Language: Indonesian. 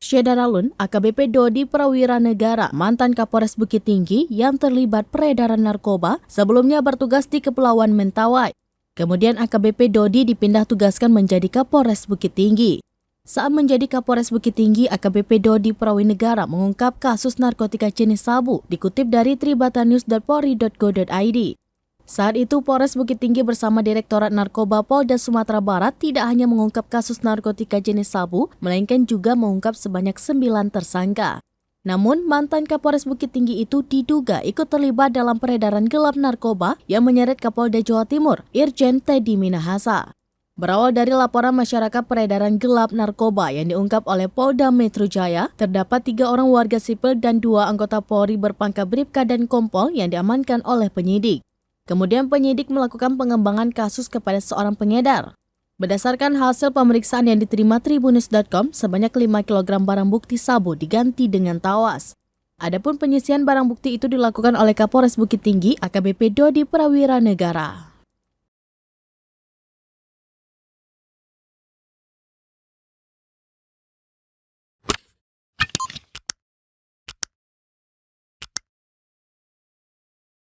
Syedaralun, AKBP Dodi Prawiranegara, mantan Kapolres Bukit Tinggi yang terlibat peredaran narkoba, sebelumnya bertugas di Kepulauan Mentawai. Kemudian AKBP Dodi dipindah tugaskan menjadi Kapolres Bukit Tinggi. Saat menjadi Kapolres Bukit Tinggi, AKBP Dodi Prawiranegara mengungkap kasus narkotika jenis sabu, dikutip dari tribatanews.polri.go.id. Saat itu, Polres Bukit Tinggi bersama Direktorat Narkoba Polda Sumatera Barat tidak hanya mengungkap kasus narkotika jenis sabu, melainkan juga mengungkap sebanyak 9 tersangka. Namun, mantan Kapolres Bukit Tinggi itu diduga ikut terlibat dalam peredaran gelap narkoba yang menyeret Kapolda Jawa Timur, Irjen Teddy Minahasa. Berawal dari laporan masyarakat peredaran gelap narkoba yang diungkap oleh Polda Metro Jaya, terdapat 3 orang warga sipil dan 2 anggota Polri berpangkat Bribka dan Kompol yang diamankan oleh penyidik. Kemudian penyidik melakukan pengembangan kasus kepada seorang pengedar. Berdasarkan hasil pemeriksaan yang diterima Tribunnews.com, sebanyak 5 kg barang bukti sabu diganti dengan tawas. Adapun penyisian barang bukti itu dilakukan oleh Kapolres Bukit Tinggi, AKBP Dodi Prawiranegara.